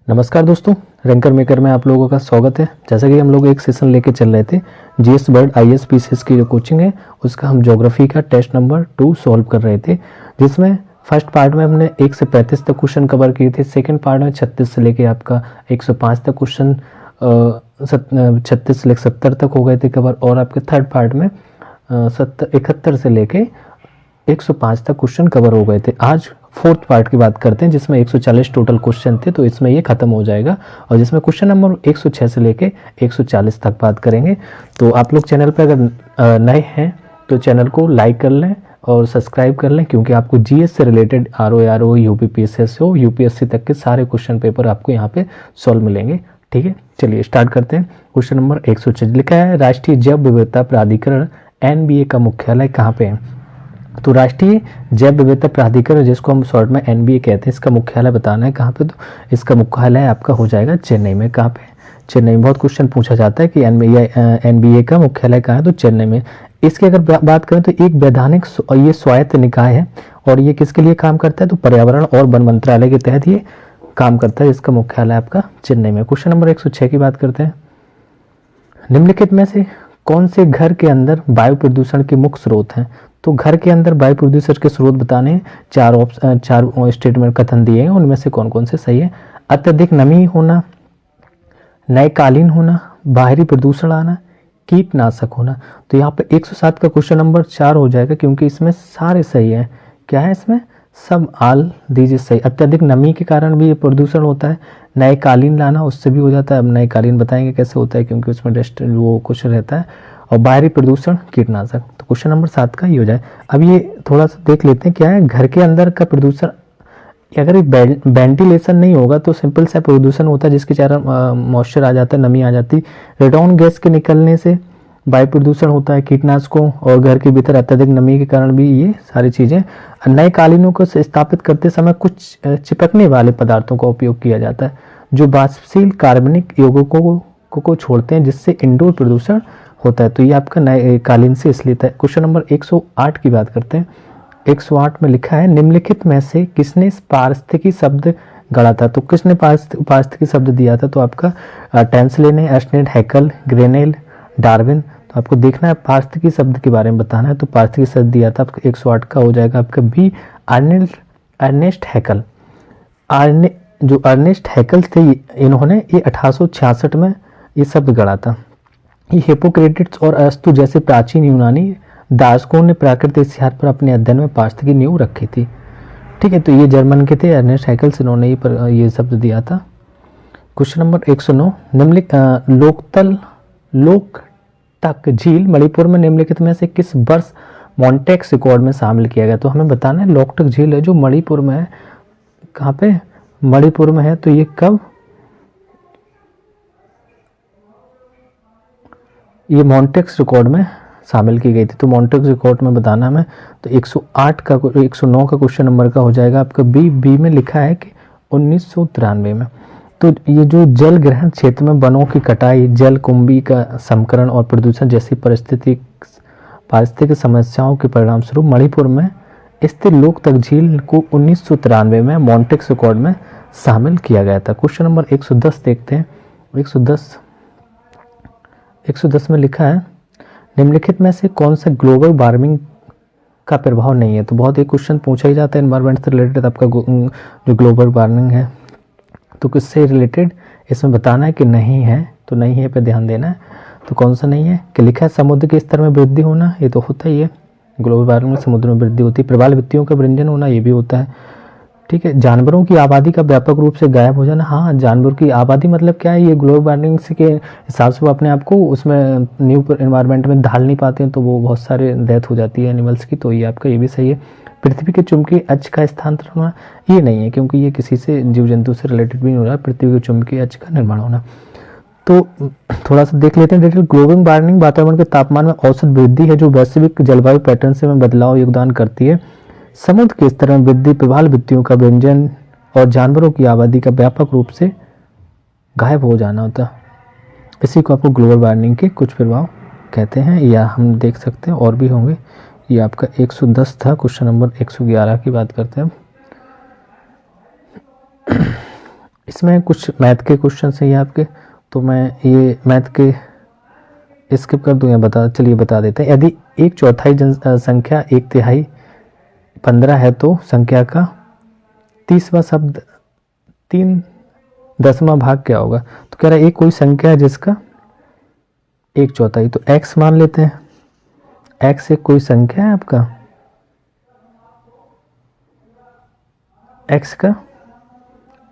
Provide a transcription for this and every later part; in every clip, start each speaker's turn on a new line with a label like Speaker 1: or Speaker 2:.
Speaker 1: नमस्कार दोस्तों, ranker maker में आप लोगों का स्वागत है। जैसा कि हम लोग एक सेशन लेके चल रहे थे जीएस वर्ड आईएएस पीसीएस की जो कोचिंग है उसका हम ज्योग्राफी का टेस्ट नंबर 2 सॉल्व कर रहे थे, जिसमें फर्स्ट पार्ट में हमने 1 से 35 तक क्वेश्चन कवर किए थे। सेकंड पार्ट में 36 से लेके आपका 105 तक क्वेश्चन 36 से लेकर 70 तक हो गए थे कवर, और आपके थर्ड पार्ट में 71 से लेके 105 तक क्वेश्चन कवर हो गए थे। आज फोर्थ पार्ट की बात करते हैं जिसमें 140 टोटल क्वेश्चन थे, तो इसमें ये खत्म हो जाएगा और जिसमें क्वेश्चन नंबर 106 से लेके 140 तक बात करेंगे। तो आप लोग चैनल पर अगर नए हैं तो चैनल को लाइक कर लें और सब्सक्राइब कर लें, क्योंकि आपको जीएस से रिलेटेड आरओ यूपीपीएससी हो यूपीएससी तक के सारे क्वेश्चन पेपर आपको यहाँ पे सॉल्व मिलेंगे। ठीक है, चलिए स्टार्ट करते हैं। क्वेश्चन नंबर 106 लिखा है, राष्ट्रीय जैव विविधता प्राधिकरण एनबीए का मुख्यालय कहाँ पे है? तो राष्ट्रीय जैव विविधता प्राधिकरण, जिसको हम शॉर्ट में एनबीए कहते हैं, इसका मुख्यालय बताना है कहाँ पे। तो इसका मुख्यालय आपका हो जाएगा चेन्नई में। कहाँ पे? चेन्नई में। बहुत क्वेश्चन पूछा जाता है कि एनबीए का मुख्यालय कहाँ है, तो चेन्नई में। इसकी अगर बात करें तो एक वैधानिक ये स्वायत्त निकाय है और ये किसके लिए काम करता है, तो पर्यावरण और वन मंत्रालय के तहत ये काम करता है। इसका मुख्यालय आपका चेन्नई में। क्वेश्चन नंबर 106 की बात करते हैं। निम्नलिखित में से कौन से घर के अंदर वायु प्रदूषण के मुख्य स्रोत हैं? तो घर के अंदर वायु प्रदूषण के स्रोत बताने चार स्टेटमेंट कथन दिए हैं, उनमें से कौन कौन से सही है? अत्यधिक नमी होना, नए कालीन होना, बाहरी प्रदूषण आना, कीटनाशक होना। तो यहाँ पे 107 का क्वेश्चन नंबर 4 हो जाएगा, क्योंकि इसमें सारे सही है। क्या है इसमें? सब आल दीजिए सही। अत्यधिक नमी के कारण भी ये प्रदूषण होता है। नए कालीन लाना, उससे भी हो जाता है। अब नए कालीन बताएंगे कैसे होता है, क्योंकि उसमें डस्ट वो कुछ रहता है। और बाहरी प्रदूषण, कीटनाशक। तो क्वेश्चन नंबर 7 का ये हो जाए। अब ये थोड़ा सा देख लेते हैं क्या है। घर के अंदर का प्रदूषण, अगर वेंटिलेशन नहीं होगा तो सिंपल सा प्रदूषण होता है, जिसके कारण मॉइस्चर आ जाता है, नमी आ जाती है। रेडॉन गैस के निकलने से वायु प्रदूषण होता है, कीटनाशकों और घर के भीतर अत्यधिक नमी के कारण भी ये सारी चीज़ें। नए कालीनों को स्थापित करते समय कुछ चिपकने वाले पदार्थों का उपयोग किया जाता है, जो वाष्पशील कार्बनिक यौगिकों को छोड़ते हैं, जिससे इंडोर प्रदूषण होता है। तो ये आपका नए कालीन से इसलिए था। क्वेश्चन नंबर 108 की बात करते हैं। 108 में लिखा है, निम्नलिखित में से किसने पारिस्थितिकी शब्द गढ़ा था? तो किसने पारिस्थितिकी शब्द दिया था? तो आपका टेंसले ने, अर्नेस्ट हैकल, ग्रेनेल, डार्विन। तो आपको देखना है पारिस्थितिकी शब्द के बारे में बताना है। तो पारिस्थितिकी शब्द दिया था आपका 108 का हो जाएगा आपका बी, अर्नेस्ट हैकल। जो अर्नेस्ट हैकल थे, इन्होंने ये 1866 में ये शब्द गढ़ा था। ये हिपोक्रेटिस और अरस्तु जैसे प्राचीन यूनानी दार्शनिकों ने प्राकृतिक इतिहास पर अपने अध्ययन में पारिस्थितिकी की नींव रखी थी। ठीक है, तो ये जर्मन के थे अर्नेस्ट हैकल, इन्होंने ये शब्द दिया था। क्वेश्चन नंबर 109, निम्नलिखित लोकटक झील मणिपुर में निम्नलिखित में से किस वर्ष मॉन्टेक्स रिकॉर्ड में शामिल किया गया? तो हमें बताना है लोकटक झील है जो मणिपुर में है। कहाँ पे? मणिपुर में है। तो ये कब? ये मॉन्टेक्स रिकॉर्ड में शामिल की गई थी। तो मॉन्टेक्स रिकॉर्ड में बताना हमें। तो 109 का क्वेश्चन नंबर का हो जाएगा आपका बी में लिखा है कि 1993 में। तो ये जो जल ग्रहण क्षेत्र में वनों की कटाई, जल कुंभी का समकरण और प्रदूषण जैसी पारिस्थितिक समस्याओं के परिणाम स्वरूप मणिपुर में स्थित लोकटक झील को 1993 में मॉन्टेक्स रिकॉर्ड में शामिल किया गया था। क्वेश्चन नंबर 110 देखते हैं। 110 में लिखा है, निम्नलिखित में से कौन सा ग्लोबल वार्मिंग का प्रभाव नहीं है? तो बहुत एक क्वेश्चन पूछा ही जाता है एनवायरनमेंट से रिलेटेड, आपका जो ग्लोबल वार्मिंग है तो किससे रिलेटेड? इसमें बताना है कि नहीं है, तो नहीं है पे ध्यान देना है। तो कौन सा नहीं है? कि लिखा है समुद्र के स्तर में वृद्धि होना, ये तो होता ही है। ग्लोबल वार्मिंग में समुद्र में वृद्धि होती है। प्रबल वित्तियों का वृंजन होना, ये भी होता है। ठीक है, जानवरों की आबादी का व्यापक रूप से गायब हो जाना। हाँ, जानवर की आबादी मतलब क्या है? ये ग्लोबल वार्मिंग के हिसाब से वो अपने आप को उसमें न्यू एनवायरनमेंट में ढाल नहीं पाते हैं, तो वो बहुत सारे डेथ हो जाती है एनिमल्स की। तो ये आपका ये भी सही है। पृथ्वी के चुंबकीय अक्ष का स्थानांतरण होना, ये नहीं है, क्योंकि ये किसी से जीव जंतु से रिलेटेड भी नहीं हो रहा है। पृथ्वी के चुंबकीय अक्ष का निर्माण होना। तो थोड़ा सा देख लेते हैं डिटेल। ग्लोबल वार्मिंग वातावरण के तापमान में औसत वृद्धि है जो वैश्विक जलवायु पैटर्न से में बदलाव योगदान करती है। समुद्र के स्तर में वृद्धि, प्रबल वित्तियों का व्यंजन और जानवरों की आबादी का व्यापक रूप से गायब हो जाना होता है। इसी को आपको ग्लोबल वार्मिंग के कुछ प्रभाव कहते हैं, या हम देख सकते हैं और भी होंगे। ये आपका 110 था। क्वेश्चन नंबर 111 की बात करते हैं। इसमें कुछ मैथ के क्वेश्चन हैं ये आपके, तो मैं ये मैथ के स्किप कर दूँ या चलिए बता देते हैं। यदि एक चौथाई संख्या एक तिहाई 15 है तो संख्या का 30वां शब्द 3/10वां भाग क्या होगा? तो कह रहा है एक कोई संख्या है जिसका एक चौथाई, तो x मान लेते हैं। x एक कोई संख्या है आपका, x का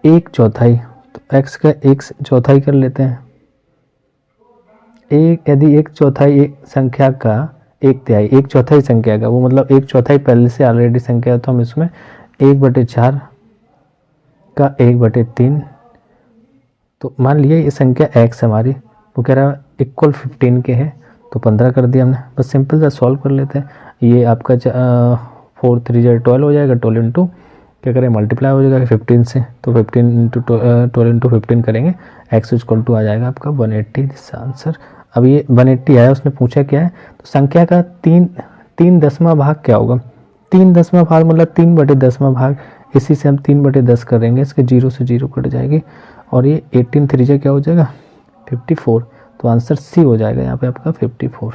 Speaker 1: एक चौथाई, तो x का एक चौथाई कर लेते हैं। यदि एक चौथाई एक संख्या का एक तिहाई, एक चौथाई संख्या का, वो मतलब एक चौथाई पहले से ऑलरेडी संख्या है, तो हम इसमें 1/4 का 1/3, तो मान लिया ये संख्या x हमारी, वो कह रहा है इक्वल 15 के है, तो 15 कर दिया हमने। बस सिंपल सा सॉल्व कर लेते हैं। ये आपका 4 3 12 हो जाएगा, 12 इंटू क्या करें मल्टीप्लाई हो जाएगा 15 से, तो 15 इंटू 12 इंटू 15 करेंगे, x इक्वल टू आ जाएगा आपका 180 दिस आंसर। अब ये 180 आया, उसने पूछा क्या है, तो संख्या का 3/10वां भाग क्या होगा? 3/10वां भाग मतलब 3/10वां भाग, इसी से हम 3/10 करेंगे, इसके 0 से 0 कट जाएगी, और ये 18 3 क्या हो जाएगा 54, तो आंसर सी हो जाएगा यहाँ पे आपका 54।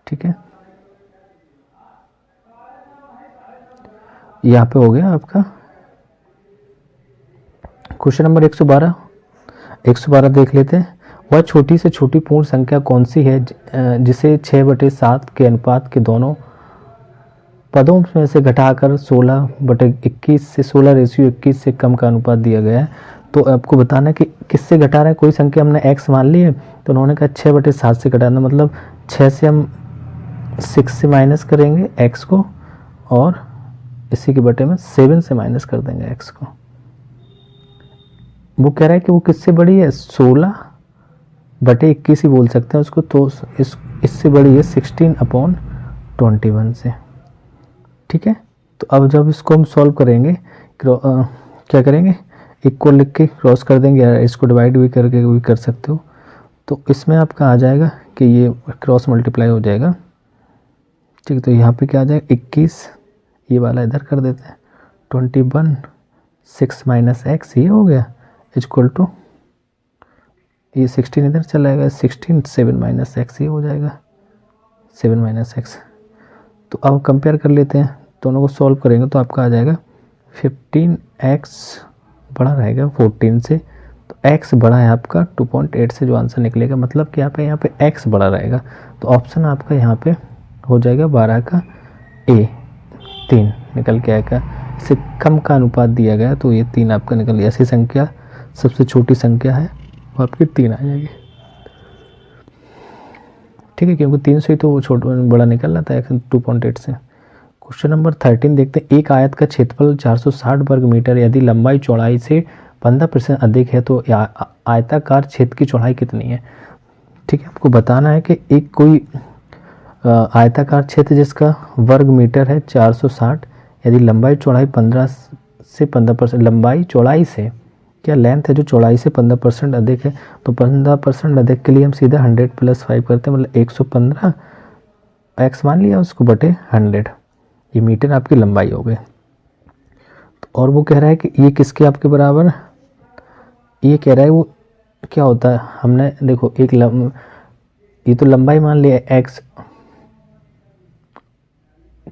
Speaker 1: ठीक है, यहाँ पे हो गया आपका क्वेश्चन नंबर 112 देख लेते हैं। वह छोटी से छोटी पूर्ण संख्या कौन सी है जिसे 6/7 के अनुपात के दोनों पदों में से घटाकर 16/21 से 16:21 से कम का अनुपात दिया गया है? तो आपको बताना है कि किससे घटा रहे हैं। कोई संख्या हमने x मान ली है, तो उन्होंने कहा 6/7 से घटाना, मतलब 6 से हम 6 से माइनस करेंगे x को, और इसी के बटे में 7 से माइनस कर देंगे x को। वो कह रहा है कि वो किससे बड़ी है, 16/21 ही बोल सकते हैं उसको, तो इससे बड़ी है 16/21 से। ठीक है, तो अब जब इसको हम सॉल्व करेंगे क्या करेंगे, इक्वल लिख के क्रॉस कर देंगे, या इसको डिवाइड भी करके भी कर सकते हो, तो इसमें आपका आ जाएगा कि ये क्रॉस मल्टीप्लाई हो जाएगा। ठीक है, तो यहाँ पे क्या आ जाएगा 21, ये वाला इधर कर देते हैं, 21 6 माइनस एक्स, ये हो गया इक्वल टू, ये 16 इधर चला जाएगा, 16 7 माइनस एक्स, ये हो जाएगा 7 माइनस एक्स। तो अब कंपेयर कर लेते हैं, दोनों को सॉल्व करेंगे तो आपका आ जाएगा 15x बड़ा रहेगा 14 से, तो x बड़ा है आपका 2.8 से, जो आंसर निकलेगा, मतलब कि यहाँ पे x बड़ा रहेगा, तो ऑप्शन आपका यहाँ पे हो जाएगा 12 का A 3 निकल के आएगा। इससे कम का अनुपात दिया गया, तो ये 3 आपका निकल गया। ऐसी संख्या सबसे छोटी संख्या है, वो आपकी 3 आ जाएगी। ठीक है, क्योंकि 3 से ही तो वो बड़ा निकल रहा था 2.8 से। क्वेश्चन नंबर 13 देखते हैं। एक आयत का क्षेत्रफल 460 वर्ग मीटर, यदि लंबाई चौड़ाई से 15% अधिक है तो आयताकार क्षेत्र की चौड़ाई कितनी है? ठीक है, आपको बताना है कि एक कोई आयताकार क्षेत्र जिसका वर्ग मीटर है 460, यदि लंबाई चौड़ाई 15 से 15%, लंबाई चौड़ाई से क्या लेंथ है जो चौड़ाई से 15% अधिक है, तो 15% अधिक के लिए हम सीधा 100 + 5 करते हैं, मतलब 115 x मान लिया उसको बटे 100, ये मीटर आपकी लंबाई हो गई। तो और वो कह रहा है कि ये किसके आपके बराबर, ये कह रहा है वो क्या होता है, हमने देखो ये तो लंबाई मान लिया x,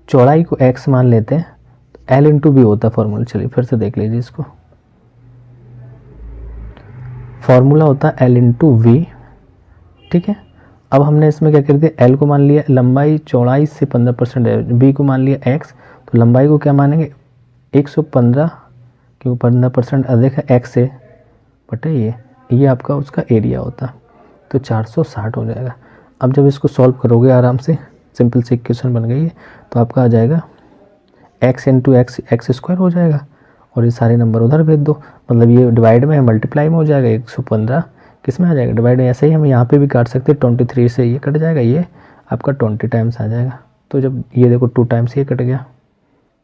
Speaker 1: चौड़ाई को x मान लेते हैं, तो L × V होता है फॉर्मूला। चलिए फिर से देख लीजिए इसको, फॉर्मूला होता है L × V। ठीक है, अब हमने इसमें क्या कर दिया, L को मान लिया लंबाई चौड़ाई से 15% है, B को मान लिया x, तो लंबाई को क्या मानेंगे 115, क्योंकि 15% अधिक है x से, बटे ये आपका उसका एरिया होता, तो 460 हो जाएगा। अब जब इसको सॉल्व करोगे आराम से, सिंपल सी इक्वेशन बन गई है, तो आपका आ जाएगा x × x² हो जाएगा, और ये सारे नंबर उधर भेज दो, मतलब ये डिवाइड में है, मल्टीप्लाई में हो जाएगा, 115 किस में आ जाएगा डिवाइड में। ऐसे ही हम यहाँ पे भी काट सकते हैं, 23 से ये कट जाएगा, ये आपका 20 टाइम्स आ जाएगा। तो जब ये देखो 2 टाइम्स ये कट गया,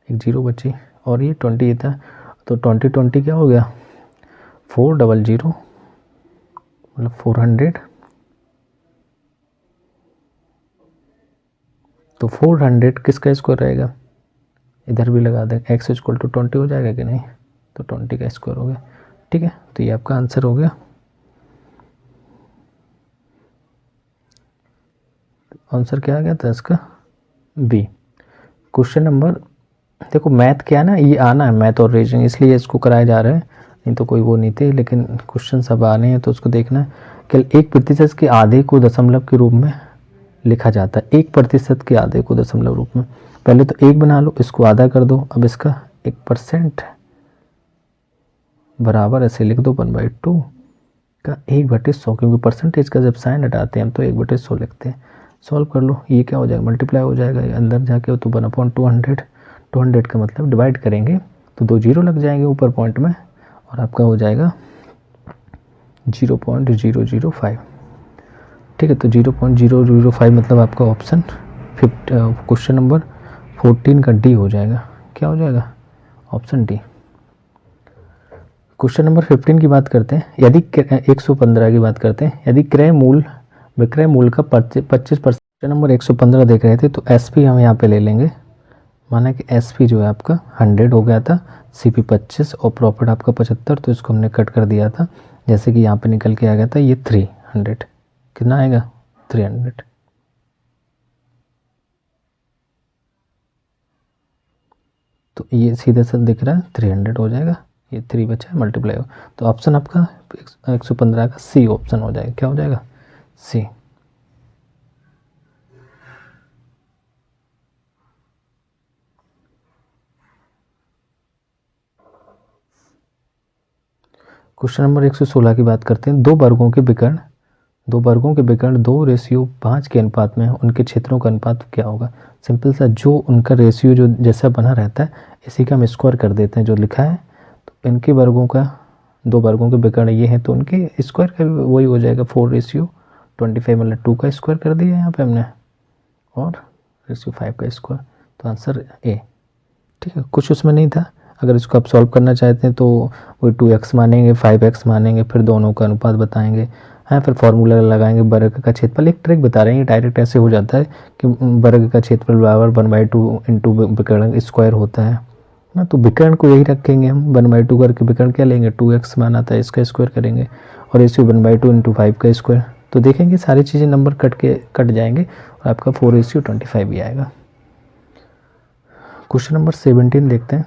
Speaker 1: एक 0 बची, और ये 20 था, तो 20 क्या हो गया 400, मतलब 400, तो 400 किसका स्क्वायर रहेगा, इधर भी लगा दें, x = 20 हो जाएगा कि नहीं, तो 20 का स्क्वायर हो गया ठीक है, तो ये आपका आंसर हो गया। आंसर क्या आ गया था इसका? बी। क्वेश्चन नंबर, देखो मैथ क्या है ना, ये आना है मैथ और रीजनिंग, इसलिए इसको कराए जा रहे हैं, नहीं तो कोई वो नहीं थे, लेकिन क्वेश्चन सब आने हैं तो उसको देखना है कि 1% के आधे को दशमलव के रूप में लिखा जाता है। 1% के आधे को दशमलव रूप में, पहले तो 1 बना लो, इसको आधा कर दो, अब इसका 1% बराबर ऐसे लिख दो 1/2 का 1/100, क्योंकि परसेंटेज का जब साइन हटाते हैं हम तो 1/100 लिखते हैं। सॉल्व कर लो, ये क्या हो जाएगा, मल्टीप्लाई हो जाएगा, ये अंदर जाके तो 1/200, 200 का मतलब डिवाइड करेंगे तो 2 जीरो लग जाएंगे ऊपर पॉइंट में, और आपका हो जाएगा 0.005। ठीक है, तो 0.005 मतलब आपका ऑप्शन क्वेश्चन नंबर 14 का डी हो जाएगा। क्या हो जाएगा? Option D. क्वेश्चन नंबर 15 की बात करते हैं। यदि 115 की बात करते हैं, यदि विक्रय मूल्य का 25%, नंबर 115 देख रहे थे तो एसपी हम यहाँ पे ले लेंगे, माना कि एसपी जो है आपका 100 हो गया था, सीपी 25 और प्रॉफिट आपका 75, तो इसको हमने कट कर दिया था, जैसे कि यहाँ पे निकल के आ गया था ये 300। कितना आएगा? 300। तो ये सीधे से दिख रहा है 300 हो जाएगा, ये 3 बचा है मल्टीप्लाई हो, तो ऑप्शन आपका 115 का सी ऑप्शन हो जाएगा। क्या हो जाएगा? सी। क्वेश्चन नंबर 116 की बात करते हैं। दो वर्गों के विकर्ण 2:5 के अनुपात में है, उनके क्षेत्रों का अनुपात क्या होगा? सिंपल सा, जो उनका रेशियो जो जैसा बना रहता है इसी का हम स्क्वायर कर देते हैं जो लिखा है, तो इनके वर्गों का, दो वर्गों के विकर्ण ये हैं तो उनके स्क्वायर का भी वही हो जाएगा, 4:25 मतलब 2 का स्क्वायर कर दिया यहाँ पे हमने, और 5 का स्क्वायर, तो आंसर ए। ठीक है, कुछ उसमें नहीं था। अगर इसको आप सॉल्व करना चाहते हैं तो वही 2x मानेंगे, 5x मानेंगे, फिर दोनों का अनुपात बताएंगे, हाँ, फिर फॉर्मूला लगाएंगे वर्ग का क्षेत्रफल। एक ट्रिक बता रहे हैं, डायरेक्ट ऐसे हो जाता है कि वर्ग का क्षेत्रफल बराबर 1/2 इंटू विकर्ण स्क्वायर होता है ना, तो विकर्ण को यही रखेंगे हम, 1/2 करके विकर्ण क्या लेंगे, 2x माना था, इसका स्क्वायर करेंगे, और इसी 1/2 इंटू 5 का स्क्वायर, तो देखेंगे सारी चीज़ें नंबर कट जाएंगे और आपका 4:25 भी आएगा। क्वेश्चन नंबर 17 देखते हैं।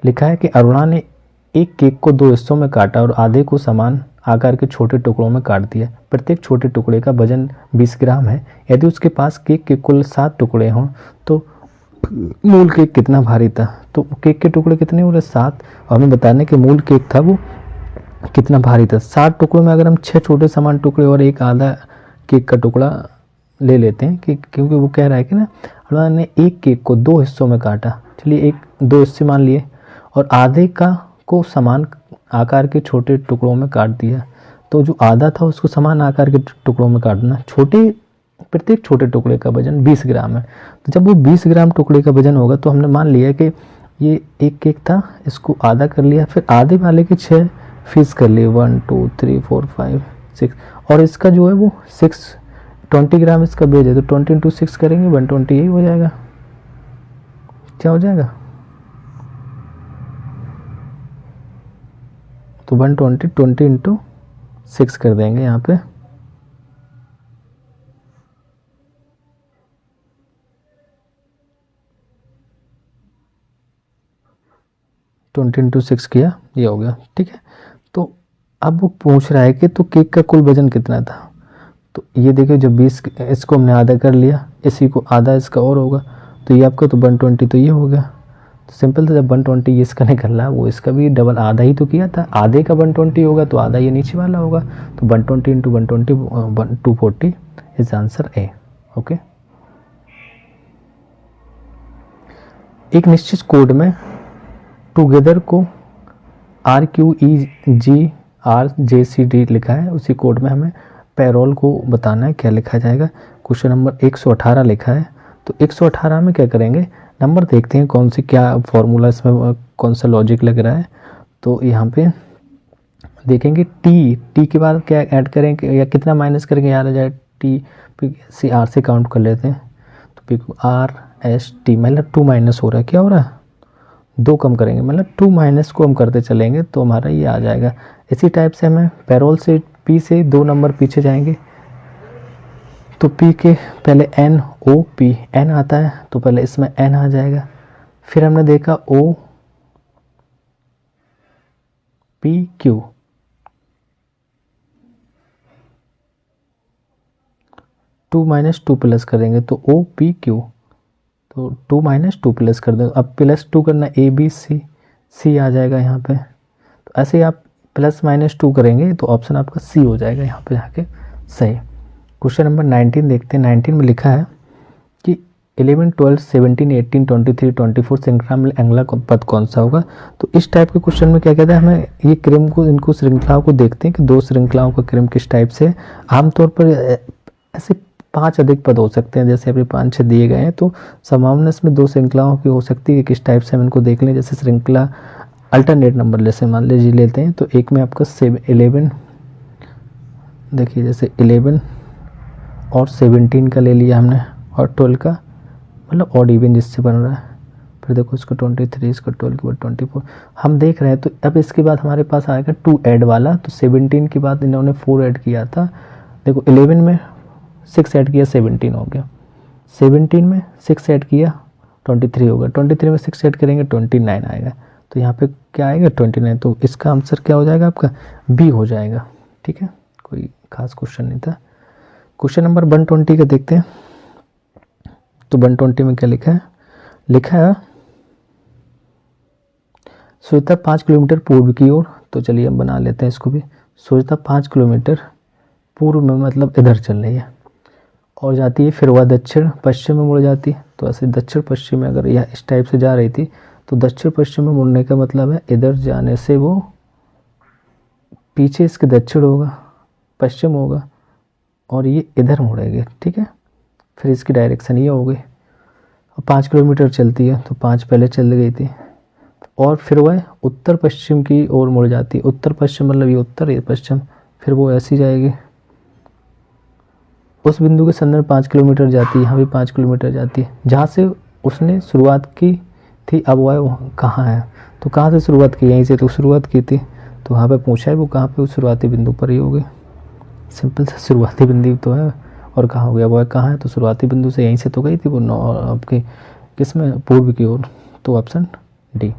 Speaker 1: लिखा है कि अरुणा ने एक केक को 2 हिस्सों में काटा और आधे को समान आकार के छोटे टुकड़ों में काट दिया। प्रत्येक छोटे टुकड़े का वजन 20 ग्राम है। यदि उसके पास केक के कुल 7 टुकड़े हों तो मूल केक कितना भारी था? तो केक के टुकड़े कितने हो रहे? 7, और हमें बताने कि मूल केक था वो कितना भारी था। 7 टुकड़ों में अगर हम 6 छोटे समान टुकड़े और एक आधा केक का टुकड़ा ले लेते हैं, कि क्योंकि वो कह रहा है कि ना, उन्होंने एक केक को 2 हिस्सों में काटा, चलिए एक 2 हिस्से मान लिए, और आधे का को समान आकार के छोटे टुकड़ों में काट दिया, तो जो आधा था उसको समान आकार के टुकड़ों में काटना। प्रत्येक छोटे टुकड़े का वजन 20 ग्राम है, तो जब वो 20 ग्राम टुकड़े का वजन होगा तो हमने मान लिया कि ये एक केक था, इसको आधा कर लिया, फिर आधे वाले के 6 पीस कर लिए, 1 2 3 4 5 6, और इसका जो है वो 20 ग्राम इसका बेज है, तो 20 इंटू 6 करेंगे 120, यही हो जाएगा। क्या हो जाएगा? तो 120 20 इंटू 6 कर देंगे यहाँ पे, ट्वेंटी इंटू 6 किया, ये हो गया। ठीक है, तो अब वो पूछ रहा है कि तो केक का कुल वजन कितना था, तो ये देखिए जब 20 इसको हमने आधा कर लिया, इसी को आधा इसका और होगा, तो ये आपका तो 120, तो ये हो गया। तो सिंपल था, जब 120 ये इसका निकल रहा है, वो इसका भी डबल आधा ही तो किया था, आधे का 120 होगा तो आधा ये नीचे वाला होगा, तो 120 into 120 240 is answer A. Okay, एक निश्चित कोड में टुगेदर को RQEGRJCD लिखा है, उसी कोड में हमें पैरोल को बताना है, क्या लिखा जाएगा। क्वेश्चन नंबर 118 लिखा है, तो 118 में क्या करेंगे, नंबर देखते हैं कौन सी, क्या फॉर्मूला इसमें, कौन सा लॉजिक लग रहा है। तो यहाँ पे देखेंगे टी के बाद क्या ऐड करेंगे या कितना माइनस करेंगे, यार आ जाए टी सी आर से काउंट कर लेते हैं, तो RST मतलब 2 माइनस हो रहा है, क्या हो रहा है 2 कम करेंगे, मतलब 2 माइनस को हम करते चलेंगे तो हमारा ये आ जाएगा। इसी टाइप से हमें पेरोल से पी से 2 नंबर पीछे जाएंगे तो पी के पहले एन ओ पी, एन आता है तो पहले इसमें एन आ जाएगा। फिर हमने देखा O P Q, two minus two plus करेंगे तो ओ पी क्यू, तो 2 माइनस 2 प्लस कर दो। अब प्लस 2 करना ए बी सी, सी आ जाएगा यहाँ पे। तो ऐसे ही आप प्लस माइनस 2 करेंगे तो ऑप्शन आपका सी हो जाएगा यहाँ पे जाके सही। क्वेश्चन नंबर 19 देखते हैं। 19 में लिखा है कि 11, 12, 17, 18, 23, 24 श्रृंखला में अगला पद कौन सा होगा। तो इस टाइप के क्वेश्चन में क्या कहते हैं, हमें ये क्रम को, इनको श्रृंखलाओं को देखते हैं कि 2 श्रृंखलाओं का क्रम किस टाइप से। आमतौर पर ऐसे 5 अधिक पद हो सकते हैं, जैसे अभी 5-6 दिए गए हैं, तो संभावना इसमें 2 श्रृंखलाओं की हो सकती है। किस टाइप से हम इनको देख लें, जैसे श्रृंखला अल्टरनेट नंबर जैसे मान लीजिए लेते हैं तो एक में आपका 11, देखिए जैसे 11 और 17 का ले लिया हमने, और 12 का मतलब ऑड इवन जिससे बन रहा है। फिर देखो इसको 23, इसको 12 के बाद 24 हम देख रहे हैं। तो अब इसके बाद हमारे पास आएगा 2 ऐड वाला, तो 17 के बाद इन्होंने 4 ऐड किया था। देखो 11 में 6 ऐड किया 17 हो गया, 17 में 6 ऐड किया 23 होगा, 23 में 6 ऐड करेंगे 29 आएगा। तो यहाँ पे क्या आएगा 29, तो इसका आंसर क्या हो जाएगा आपका बी हो जाएगा। ठीक है, कोई खास क्वेश्चन नहीं था। क्वेश्चन नंबर 120 का देखते हैं। तो 120 में क्या लिखा है, लिखा है सोचता 5 किलोमीटर पूर्व की ओर, तो चलिए हम बना लेते हैं इसको भी। सोचता 5 किलोमीटर पूर्व में मतलब इधर चल रही है और जाती है, फिर वह दक्षिण पश्चिम में मुड़ जाती है। तो ऐसे दक्षिण पश्चिम में अगर यह इस टाइप से जा रही थी तो दक्षिण पश्चिम में मुड़ने का मतलब है इधर जाने से वो पीछे इसके दक्षिण होगा, पश्चिम होगा और ये इधर मुड़ेगी। ठीक है, फिर इसकी डायरेक्शन ये हो गई। और 5 किलोमीटर चलती है तो 5 पहले चल गई थी और फिर वह उत्तर पश्चिम की ओर मुड़ जाती है। उत्तर पश्चिम मतलब ये उत्तर, ये पश्चिम, फिर वो ऐसी जाएगी। उस बिंदु के संदर्भ 5 किलोमीटर जाती है, यहाँ भी 5 किलोमीटर जाती है। जहाँ से उसने शुरुआत की थी अब वह कहाँ है, तो कहाँ से शुरुआत की, यहीं से तो शुरुआत की थी। तो वहाँ पे पूछा है वो कहाँ पे, उस शुरुआती बिंदु पर ही होगी। सिंपल सा शुरुआती बिंदु तो है और कहाँ हो गया, वह कहाँ है, तो शुरुआती बिंदु से यहीं से तो गई थी वो आपके किस में, पूर्व की ओर। तो ऑप्शन डी।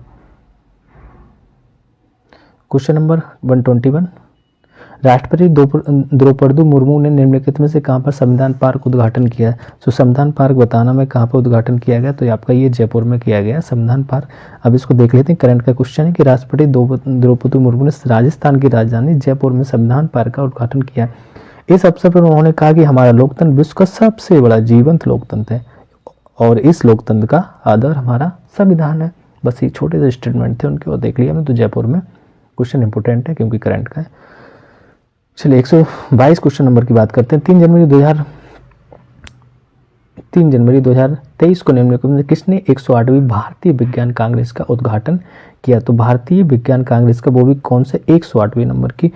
Speaker 1: Question number 121। राष्ट्रपति द्रौपदी मुर्मू ने निम्नलिखित में से कहाँ पर संविधान पार्क उद्घाटन किया है। तो संविधान पार्क बताना में कहाँ पर उद्घाटन किया गया, तो आपका ये जयपुर में किया गया संविधान पार्क। अब इसको देख लेते हैं। करंट का क्वेश्चन है कि राष्ट्रपति द्रौपदी मुर्मू ने राजस्थान की राजधानी जयपुर में संविधान पार्क का उद्घाटन किया। इस अवसर पर उन्होंने कहा कि हमारा लोकतंत्र विश्व का सबसे बड़ा जीवंत लोकतंत्र है और इस लोकतंत्र का आधार हमारा संविधान है। बस ये छोटे से स्टेटमेंट थे उनके और देख लिया हमने। तो जयपुर में क्वेश्चन इंपोर्टेंट है क्योंकि करंट का है। चलिए 122 क्वेश्चन नंबर की बात करते हैं। 3 जनवरी 2023 को निम्नलिखित में किसने 108वीं भारतीय विज्ञान कांग्रेस का उद्घाटन किया। तो भारतीय विज्ञान कांग्रेस का वो भी कौन से 108वीं नंबर की,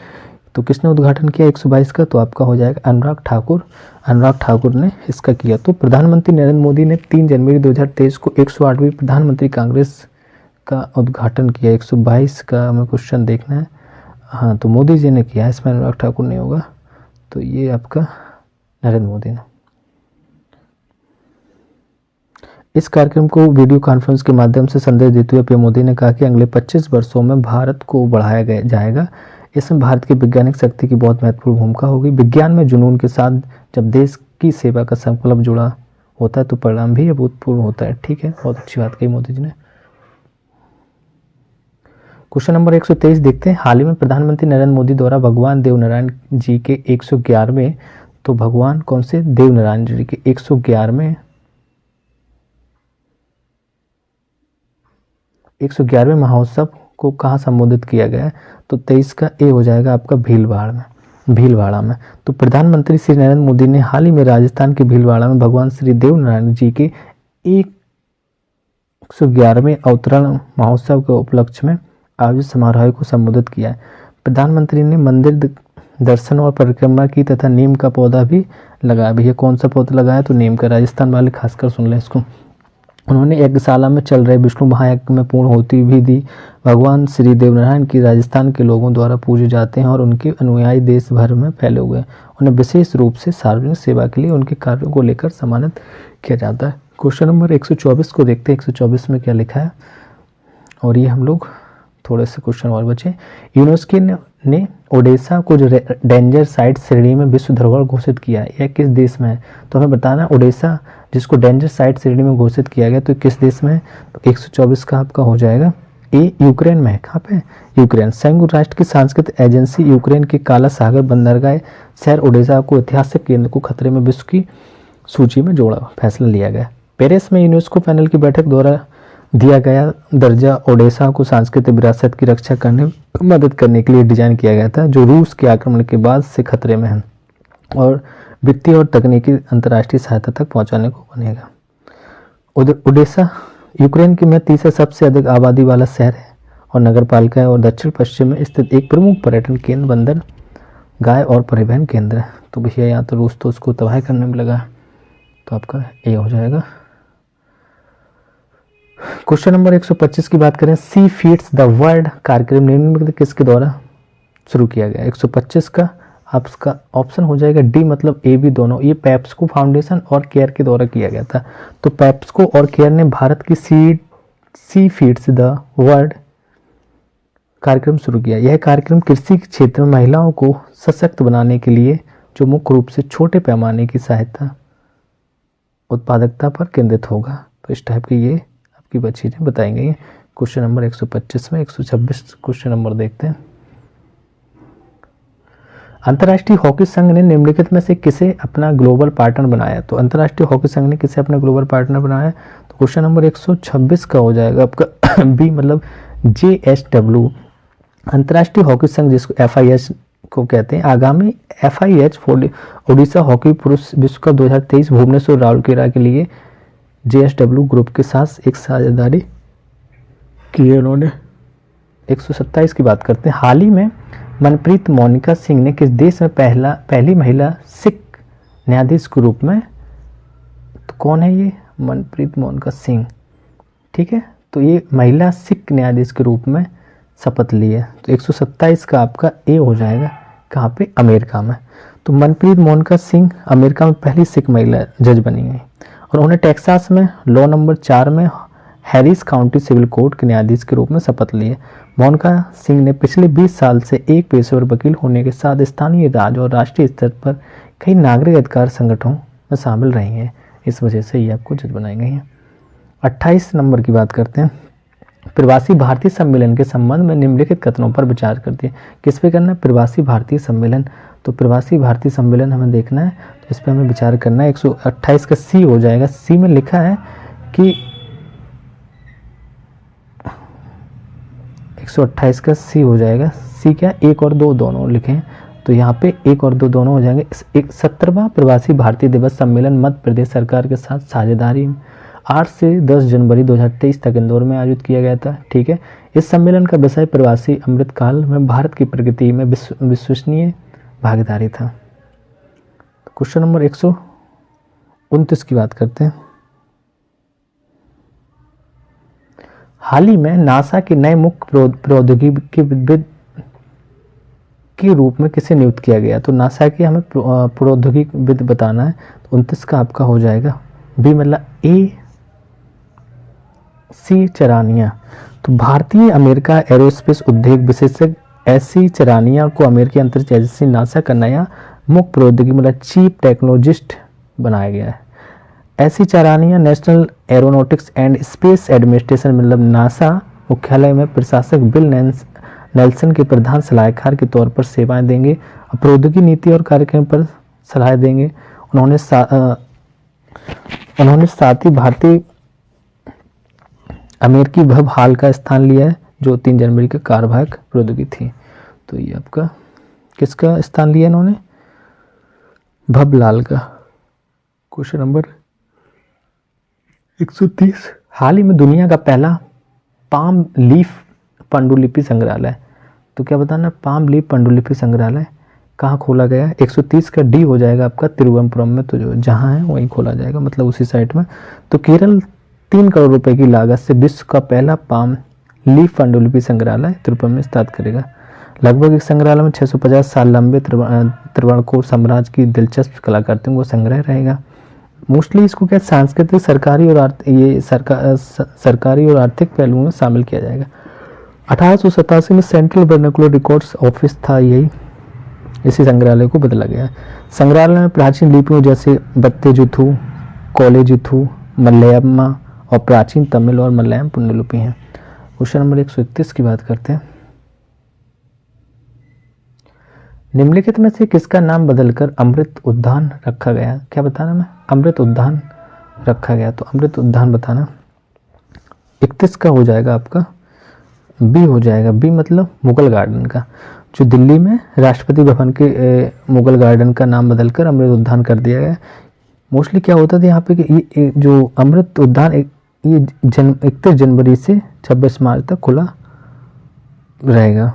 Speaker 1: तो किसने उद्घाटन किया 122 का, तो आपका हो जाएगा अनुराग ठाकुर। अनुराग ठाकुर ने इसका किया। तो प्रधानमंत्री नरेंद्र मोदी ने 3 जनवरी 2023 को 108वीं प्रधानमंत्री कांग्रेस का उद्घाटन किया। 122 का हमें क्वेश्चन देखना है। हाँ, तो मोदी जी ने किया, इसमें अनुराग ठाकुर नहीं होगा, तो ये आपका नरेंद्र मोदी ने। इस कार्यक्रम को वीडियो कॉन्फ्रेंस के माध्यम से संदेश देते हुए पीएम मोदी ने कहा कि अगले 25 वर्षों में भारत को बढ़ाया जाएगा। इसमें भारत की वैज्ञानिक शक्ति की बहुत महत्वपूर्ण भूमिका होगी। विज्ञान में जुनून के साथ जब देश की सेवा का संकल्प जुड़ा होता है तो परिणाम भी अभूतपूर्व होता है। ठीक है, बहुत अच्छी बात कही मोदी जी ने। क्वेश्चन नंबर 123 देखते हैं। हाल ही में प्रधानमंत्री नरेंद्र मोदी द्वारा भगवान देवनारायण जी के 111वें, तो भगवान कौन से, देवनारायण जी के 111वें महोत्सव को कहाँ संबोधित किया गया है, तो 23 का ए हो जाएगा आपका भीलवाड़ा में। तो प्रधानमंत्री श्री नरेंद्र मोदी ने हाल ही में राजस्थान के भीलवाड़ा में भगवान श्री देवनारायण जी के 111वें अवतरण महोत्सव के उपलक्ष्य में आयोजित समारोह को संबोधित किया है। प्रधानमंत्री ने मंदिर दर्शन और परिक्रमा की तथा नीम का पौधा भी लगाया। भैया कौन सा पौधा लगाया, तो नीम का। राजस्थान वाले खासकर सुन लें इसको। उन्होंने यज्ञशाला में चल रहे विष्णु महायज्ञ में पूर्ण होती भी दी। भगवान श्री देवनारायण की राजस्थान के लोगों द्वारा पूजे जाते हैं और उनके अनुयायी देश भर में फैले हुए हैं। उन्हें विशेष रूप से सार्वजनिक सेवा के लिए उनके कार्यों को लेकर सम्मानित किया जाता है। क्वेश्चन नंबर 124 को देखते हैं। 124 में क्या लिखा है, और ये हम लोग थोड़े से क्वेश्चन और बचे। यूनेस्को ने ओडिशा को जो डेंजर साइट श्रेणी में विश्व धरोहर घोषित किया है, यह किस देश में है? तो हमें बताना ओडिशा जिसको डेंजर साइट श्रेणी में घोषित किया गया तो किस देश में है? तो 124 का आपका हो जाएगा ए, यूक्रेन में है। कहाँ पे? यूक्रेन। संयुक्त राष्ट्र की सांस्कृतिक एजेंसी यूक्रेन के काला सागर बंदरगाह शहर ओडिशा को ऐतिहासिक केंद्र को खतरे में विश्व की सूची में जोड़ा, फैसला लिया गया। पेरिस में यूनेस्को पैनल की बैठक द्वारा दिया गया दर्जा ओडिशा को सांस्कृतिक विरासत की रक्षा करने में मदद करने के लिए डिजाइन किया गया था, जो रूस के आक्रमण के बाद से खतरे में है और वित्तीय और तकनीकी अंतर्राष्ट्रीय सहायता तक पहुंचाने को बनेगा। ओडिशा यूक्रेन के में तीसरा सबसे अधिक आबादी वाला शहर है और नगरपालिका है और दक्षिण पश्चिम में स्थित एक प्रमुख पर्यटन केंद्र, बंदर गाय और परिवहन केंद्र है। तो भैया यहाँ तो रूस तो उसको तबाह करने में लगा, तो आपका ए हो जाएगा। क्वेश्चन नंबर 125 की बात करें। सी फीड्स द वर्ल्ड कार्यक्रम निम्नलिखित में किसके द्वारा शुरू किया गया? 125 का आपका ऑप्शन हो जाएगा डी, मतलब ए बी दोनों। ये पेप्सको फाउंडेशन और केयर के द्वारा किया गया था। तो पेप्सको और केयर ने भारत की सी फीड्स द वर्ल्ड कार्यक्रम शुरू किया। यह कार्यक्रम कृषि के क्षेत्र में महिलाओं को सशक्त बनाने के लिए, जो मुख्य रूप से छोटे पैमाने की सहायता उत्पादकता पर केंद्रित होगा। तो इस टाइप की ये आपकी चीजें बताई गई हैं क्वेश्चन नंबर 125 में। 126 क्वेश्चन नंबर देखते हैं। अंतर्राष्ट्रीय हॉकी संघ ने निम्नलिखित में से किसे अपना ग्लोबल पार्टनर बनाया? तो अंतर्राष्ट्रीय हॉकी संघ ने किसे अपना ग्लोबल पार्टनर बनाया? तो क्वेश्चन नंबर 126 का हो जाएगा आपका बी, मतलब JSW। अंतर्राष्ट्रीय हॉकी संघ जिसको FIH को कहते हैं, आगामी FIH ओडिशा हॉकी पुरुष विश्व कप 2023 भुवनेश्वर राउरकेला के लिए JSW ग्रुप के साथ एक साझेदारी की है उन्होंने। 127 की बात करते हैं। हाल ही में मनप्रीत मोनिका सिंह ने किस देश में पहली महिला सिख न्यायाधीश के रूप में, तो कौन है ये? मनप्रीत मोनिका सिंह, ठीक है। तो ये महिला सिख न्यायाधीश के रूप में शपथ ली है। तो 127 का आपका ए हो जाएगा। कहाँ पे? अमेरिका में। तो मनप्रीत मोनिका सिंह अमेरिका में पहली सिख महिला जज बनी है और उन्होंने टेक्सास में लॉ नंबर 4 में हैरिस काउंटी सिविल कोर्ट के न्यायाधीश के रूप में शपथ ली है। मोनिका सिंह ने पिछले 20 साल से एक पेशेवर वकील होने के साथ स्थानीय, राज्य और राष्ट्रीय स्तर पर कई नागरिक अधिकार संगठनों में शामिल रही हैं। इस वजह से ये आपको जज बनाई गई हैं। 28 नंबर की बात करते हैं। प्रवासी भारतीय सम्मेलन के संबंध में निम्नलिखित कथनों पर विचार करते हैं। किस पे करना है? प्रवासी भारतीय सम्मेलन। तो प्रवासी भारतीय सम्मेलन हमें देखना है, तो इस पर हमें विचार करना है। 128 का सी हो जाएगा। सी में लिखा है कि 128 का सी हो जाएगा। सी क्या? 1 और 2 दोनों लिखें, तो यहाँ पे 1 और 2 दोनों हो जाएंगे। 17वां प्रवासी भारतीय दिवस सम्मेलन मध्य प्रदेश सरकार के साथ साझेदारी 8 से 10 जनवरी 2023 तक इंदौर में आयोजित किया गया था, ठीक है। इस सम्मेलन का विषय प्रवासी अमृतकाल में भारत की प्रगति में विश्वसनीय भागीदारी था। क्वेश्चन नंबर 129 की बात करते हैं। हाल ही में नासा के नए मुख्य प्रौद्योगिकीविद के रूप में किसे नियुक्त किया गया? तो नासा के हमें प्रौद्योगिकीविद बताना है। तो 29 का आपका हो जाएगा बी, मतलब ए सी चरानिया। तो भारतीय अमेरिका एरोस्पेस उद्योग विशेषज्ञ एसी चरानिया को अमेरिकी अंतरिक्ष एजेंसी नासा का नया मुख्य प्रौद्योगिकी, मतलब चीफ टेक्नोलॉजिस्ट बनाया गया है। A C Charania National Aeronautics and Space Administration, मतलब नासा मुख्यालय में प्रशासक बिल नेल्सन के प्रधान सलाहकार के तौर पर सेवाएं देंगे, प्रौद्योगिकी नीति और कार्यक्रम पर सलाह देंगे। उन्होंने साथ ही भारतीय अमेरिकी भब हाल का स्थान लिया है, जो 3 जनवरी का कार्यवाहक प्रौद्योगिकी थी। तो ये आपका किसका स्थान लिया इन्होंने? भब लाल का। Question number 130। हाल ही में दुनिया का पहला पाम लीफ पांडुलिपि संग्रहालय, तो क्या बताना? पाम लीफ पांडुलिपि संग्रहालय कहाँ खोला गया है? 130 का डी हो जाएगा आपका तिरुवनंतपुरम में, तो जो जहाँ है वहीं खोला जाएगा, मतलब उसी साइट में। तो केरल 3 करोड़ रुपए की लागत से विश्व का पहला पाम लीफ पांडुलिपि संग्रहालय त्रिपुरा में स्थापित करेगा। लगभग इस संग्रहालय में 650 साल लंबे त्रावणकोर साम्राज्य की दिलचस्प कलाकृतियों को संग्रह रहेगा। मोस्टली इसको क्या सांस्कृतिक, सरकारी और आर्थिक पहलुओं में शामिल किया जाएगा। 1887 में सेंट्रल वर्नाकुलर रिकॉर्ड्स ऑफिस था, यही इसी संग्रहालय को बदला गया। संग्रहालय में प्राचीन लिपियों जैसे बत्तेजुथु, कोलेजिथु, मलयालमा और प्राचीन तमिल और मलयालम पुण्यलिपि हैं। क्वेश्चन नंबर 131 की बात करते हैं। निम्नलिखित में से किसका नाम बदलकर अमृत उद्यान रखा गया? क्या बताना मैं? अमृत उद्यान रखा गया, तो अमृत उद्यान बताना। 31 का हो जाएगा आपका बी हो जाएगा। बी मतलब मुगल गार्डन का, जो दिल्ली में राष्ट्रपति भवन के मुगल गार्डन का नाम बदलकर अमृत उद्यान कर दिया गया। मोस्टली क्या होता था यहाँ पे कि ये जो अमृत उद्यान ये 31 जनवरी से 26 मार्च तक खुला रहेगा।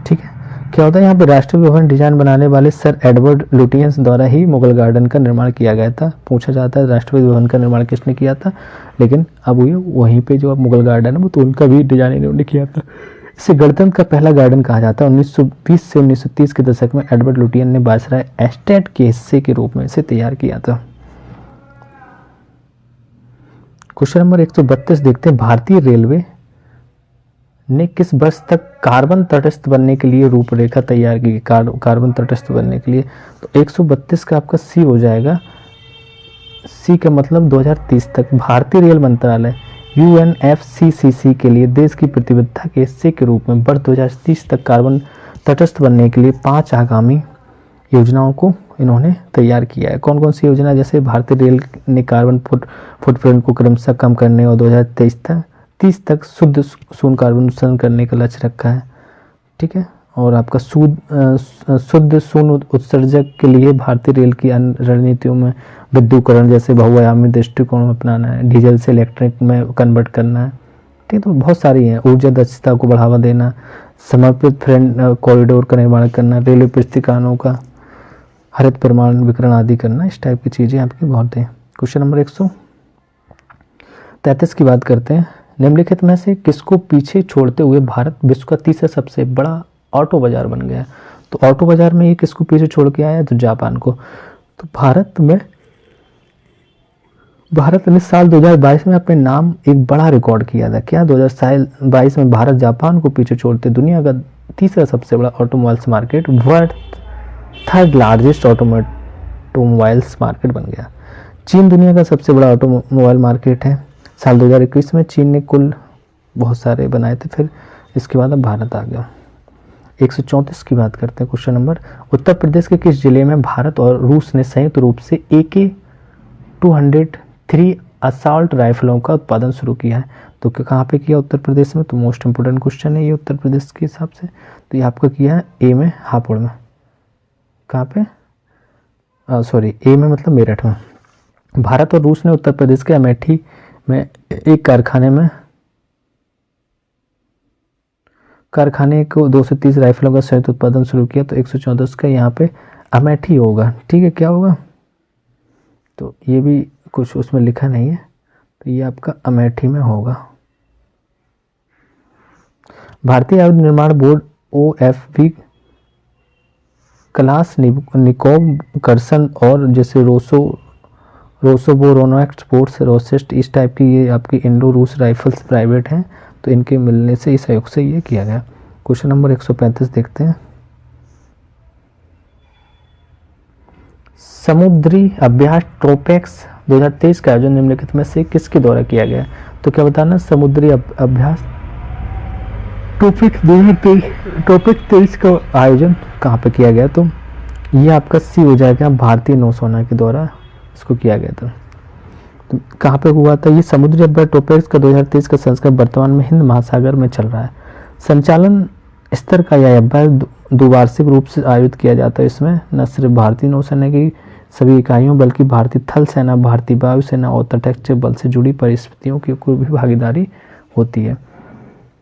Speaker 1: ठीक है, क्या होता है यहाँ पे राष्ट्रीय भवन डिजाइन बनाने वाले सर एडवर्ड लुटियंस द्वारा ही मुगल गार्डन का निर्माण किया गया था। पूछा जाता है राष्ट्रपति भवन का निर्माण किसने किया था, लेकिन अब वहीं पे जो अब मुगल गार्डन है वो तो उनका भी डिजाइन इन्होंने किया था। इसे गणतंत्र का पहला गार्डन कहा जाता है। 1920 से 1930 के दशक में एडवर्ड लुटियन ने वायसराय एस्टेट के हिस्से के रूप में इसे तैयार किया था। क्वेश्चन नंबर 132 देखते हैं। भारतीय रेलवे ने किस वर्ष तक कार्बन तटस्थ बनने के लिए रूपरेखा तैयार की? कार्बन तटस्थ बनने के लिए, तो 132 का आपका सी हो जाएगा। सी का मतलब 2030 तक। भारतीय रेल मंत्रालय UNFCCC के लिए देश की प्रतिबद्धता के हिस्से के रूप में वर्ष 2030 तक कार्बन तटस्थ बनने के लिए 5 आगामी योजनाओं को इन्होंने तैयार किया है। कौन कौन सी योजना? जैसे भारतीय रेल ने कार्बन फुटप्रिंट को क्रमशः कम करने और 2030 तक शुद्ध शून्य कार्बन उत्सर्जन करने का लक्ष्य रखा है। ठीक है, और आपका शुद्ध शून्य उत्सर्जक के लिए भारतीय रेल की अन्य रणनीतियों में विद्युतीकरण जैसे बहुआयामी दृष्टिकोण अपनाना है, डीजल से इलेक्ट्रिक में कन्वर्ट करना है। ठीक, तो बहुत सारी हैं। ऊर्जा दक्षता को बढ़ावा देना, समर्पित फ्रेंड कॉरिडोर का निर्माण करना, रेलवे पुस्तिकाओं का हरित प्रमाण वितरण आदि करना, इस टाइप की चीज़ें आपकी बहुत हैं। क्वेश्चन नंबर 133 की बात करते हैं। निम्नलिखित में से किसको पीछे छोड़ते हुए भारत विश्व का तीसरा सबसे बड़ा ऑटो बाजार बन गया? तो ऑटो बाजार में ये किसको पीछे छोड़ के आया? तो जापान को। तो भारत ने साल 2022 में अपने नाम एक बड़ा रिकॉर्ड किया था। क्या? 2022 में भारत जापान को पीछे छोड़ते दुनिया का तीसरा सबसे बड़ा automobiles market, world 3rd largest automobiles market बन गया। चीन दुनिया का सबसे बड़ा ऑटोमोबाइल मार्केट है। साल 2021 में चीन ने कुल बहुत सारे बनाए थे, फिर इसके बाद अब भारत आ गया। 134 की बात करते हैं। क्वेश्चन नंबर, उत्तर प्रदेश के किस जिले में भारत और रूस ने संयुक्त रूप से AK-203 असॉल्ट राइफलों का उत्पादन शुरू किया है? तो कहाँ पे किया? उत्तर प्रदेश में। तो मोस्ट इंपोर्टेंट क्वेश्चन है ये उत्तर प्रदेश के हिसाब से। तो ये आपका किया है ए में, हापुड़ में। कहाँ पे? ए में मतलब मेरठ में। भारत और रूस ने उत्तर प्रदेश के अमेठी में एक कारखाने को 230 राइफलों का संयुक्त उत्पादन शुरू किया। तो 114 का यहाँ पे अमेठी होगा। ठीक है, क्या होगा? तो ये भी कुछ उसमें लिखा नहीं है, तो ये आपका अमेठी में होगा। भारतीय आयुध निर्माण बोर्ड OFB क्लास निकोब कर्सन और जैसे रोसोबो, रोनोएक्ट स्पोर्ट्स, रोसेस्ट, इस टाइप की ये आपकी इंडो रूस राइफल्स प्राइवेट हैं। तो इनके मिलने से इस सहयोग से ये किया गया। क्वेश्चन नंबर 135 देखते हैं। समुद्री अभ्यास ट्रोपेक्स 2023 का आयोजन निम्नलिखित में से किसके द्वारा किया गया? तो क्या बताना? समुद्री अभ्यास ट्रोपेक्स 2023 का आयोजन कहाँ पे किया गया? तो ये आपका सी हो जाएगा, भारतीय नौसेना के द्वारा इसको किया गया था। तो कहाँ पे हुआ था? ये समुद्री अभ्यास ट्रोपेक्स का 2023 का संस्करण वर्तमान में हिंद महासागर में चल रहा है। संचालन स्तर का यह अभ्यास द्विवार्षिक रूप से आयोजित किया जाता है। इसमें न सिर्फ भारतीय नौसेना की सभी इकाइयों बल्कि भारतीय थल सेना, भारतीय वायुसेना और तटरक्षक बल से जुड़ी परिस्थितियों की कोई भी भागीदारी होती है।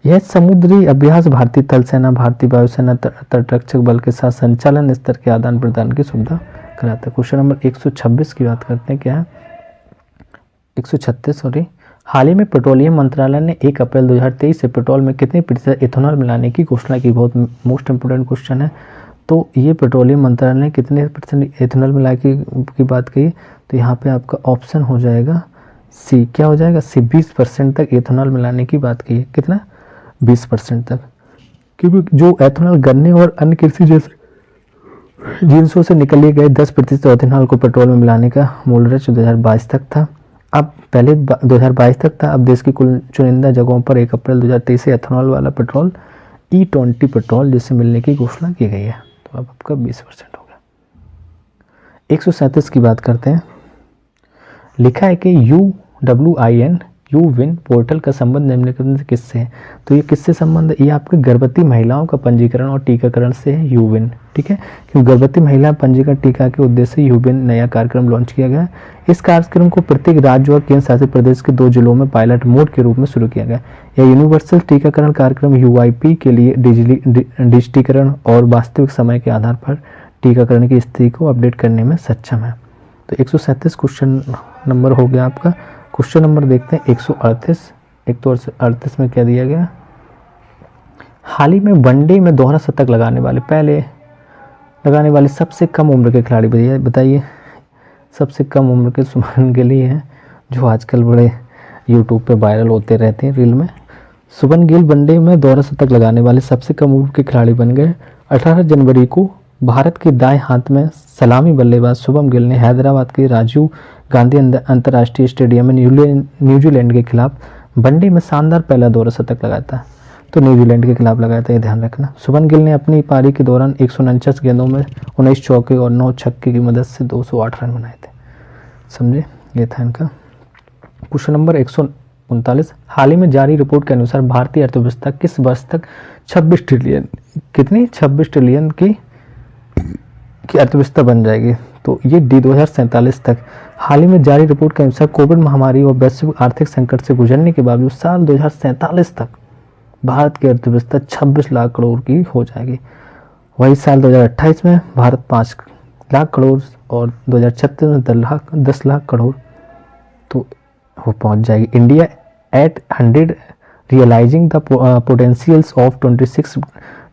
Speaker 1: यह समुद्री अभ्यास भारतीय थल सेना, भारतीय वायुसेना, तटरक्षक बल के साथ संचालन स्तर के आदान प्रदान की सुविधा कराता है। क्वेश्चन नंबर 126 की बात करते हैं, क्या है 136 सॉरी। हाल ही में पेट्रोलियम मंत्रालय ने 1 अप्रैल 2023 से पेट्रोल में कितने प्रतिशत इथेनॉल मिलाने की घोषणा की। बहुत मोस्ट इंपोर्टेंट क्वेश्चन है। तो ये पेट्रोलियम मंत्रालय ने कितने % इथेनॉल मिला की बात कही, तो यहाँ पे आपका ऑप्शन हो जाएगा सी। क्या हो जाएगा सी, 20% तक इथेनॉल मिलाने की बात की है। कितना 20% तक, क्योंकि जो एथेनॉल गन्ने और अन्य कृषि जैसे जिनसों से निकले गए 10% इथेनॉल को पेट्रोल में मिलाने का मूल लक्ष्य 2022 तक था। अब पहले 2022 तक था, अब देश की कुल चुनिंदा जगहों पर 1 अप्रैल 2023 से एथेनॉल वाला पेट्रोल E20 पेट्रोल जिससे मिलने की घोषणा की गई है। तो अब आपका 20% हो गया। 137 की बात करते हैं। लिखा है कि UWIN यूविन पोर्टल का संबंध निम्नलिखित से किससे है। तो ये किससे संबंध है, ये आपके गर्भवती महिलाओं का पंजीकरण और टीकाकरण से है यूविन। ठीक है, क्योंकि गर्भवती महिला पंजीकरण टीका के उद्देश्य से यूविन नया कार्यक्रम लॉन्च किया गया है। इस कार्यक्रम को प्रत्येक राज्य और केंद्र शासित प्रदेश के 2 जिलों में पायलट मोड के रूप में शुरू किया गया। यह यूनिवर्सल टीकाकरण कार्यक्रम UIP के लिए डिजिटीकरण और वास्तविक समय के आधार पर टीकाकरण की स्थिति को अपडेट करने में सक्षम है। तो 137 क्वेश्चन नंबर हो गया आपका। क्वेश्चन नंबर देखते हैं 138। 138 में क्या दिया गया, हाल ही में वनडे में दोहरा शतक लगाने वाले सबसे कम उम्र के खिलाड़ी बताइए। सबसे कम उम्र के शुभमन गिल ही हैं, जो आजकल बड़े यूट्यूब पे वायरल होते रहते हैं रील में। शुभमन गिल वनडे में दोहरा शतक लगाने वाले सबसे कम उम्र के खिलाड़ी बन गए। 18 जनवरी को भारत के दाएं हाथ में सलामी बल्लेबाज शुभमन गिल ने हैदराबाद के राजीव गांधी अंतर्राष्ट्रीय स्टेडियम में न्यूजीलैंड के खिलाफ वनडे में शानदार पहला दोहरा शतक लगाया था। तो न्यूजीलैंड के खिलाफ लगाया था, ये ध्यान रखना। शुभमन गिल ने अपनी पारी के दौरान 149 गेंदों में 19 चौके और 9 छक्के की मदद से 208 रन बनाए थे। समझे, ये था इनका। Question number 139। हाल ही में जारी रिपोर्ट के अनुसार भारतीय अर्थव्यवस्था किस वर्ष तक 26 ट्रिलियन की अर्थव्यवस्था बन जाएगी। तो ये 2047 तक। हाल ही में जारी रिपोर्ट के अनुसार कोविड महामारी और वैश्विक आर्थिक संकट से गुजरने के बावजूद साल 2047 तक भारत की अर्थव्यवस्था 26 लाख करोड़ की हो जाएगी। वही साल 2028 में भारत 5 लाख करोड़ और 2036 में 10 लाख करोड़ तो वो पहुंच जाएगी। India at 100 realising the potentials of 26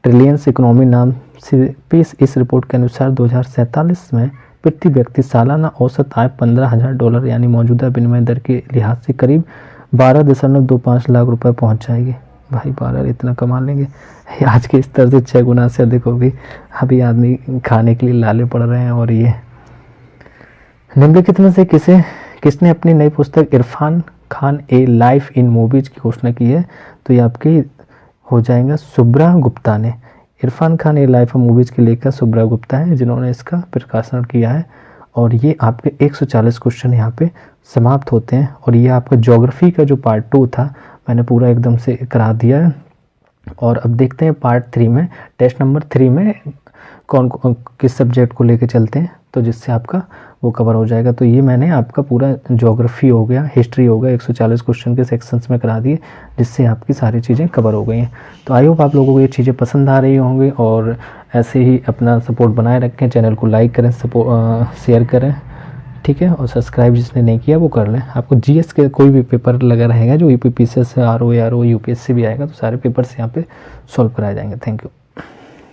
Speaker 1: trillion economy नाम से पेश इस रिपोर्ट के अनुसार 2047 में प्रति व्यक्ति सालाना औसत आय $15,000 यानी मौजूदा विनिमय दर के लिहाज से करीब 12.25 लाख रुपए पहुंच जाएगी। भाई 12 इतना कमा लेंगे, आज के स्तर से 6 गुना से अधिक होगी। अभी आदमी खाने के लिए लाले पड़ रहे हैं। और ये निम्नलिखित में से किसने अपनी नई पुस्तक इरफान खान ए लाइफ इन मूवीज की घोषणा की है। तो ये आपके हो जाएगा शुभ्रा गुप्ता ने। इरफान खान ए लाइफ इन मूवीज के लेखक शुभ्रा गुप्ता है जिन्होंने इसका प्रकाशन किया है। और ये आपके 140 क्वेश्चन यहाँ पे समाप्त होते हैं। और ये आपका ज्योग्राफी का जो पार्ट 2 था मैंने पूरा एकदम से करा दिया है। और अब देखते हैं पार्ट 3 में, टेस्ट नंबर 3 में कौन किस सब्जेक्ट को लेकर चलते हैं, तो जिससे आपका वो कवर हो जाएगा। तो ये मैंने आपका पूरा ज्योग्राफी हो गया, हिस्ट्री हो गया, 140 क्वेश्चन के सेक्शंस में करा दिए, जिससे आपकी सारी चीज़ें कवर हो गई हैं। तो आई होप आप लोगों को ये चीज़ें पसंद आ रही होंगी। और ऐसे ही अपना सपोर्ट बनाए रखें, चैनल को लाइक करें, शेयर करें, ठीक है। और सब्सक्राइब जिसने नहीं किया वो कर लें। आपको जीएस के कोई भी पेपर लगा रहेगा जो यूपीपीसीएस से RO UPSC भी आएगा, तो सारे पेपर्स यहाँ पे सॉल्व कराए जाएंगे। Thank you.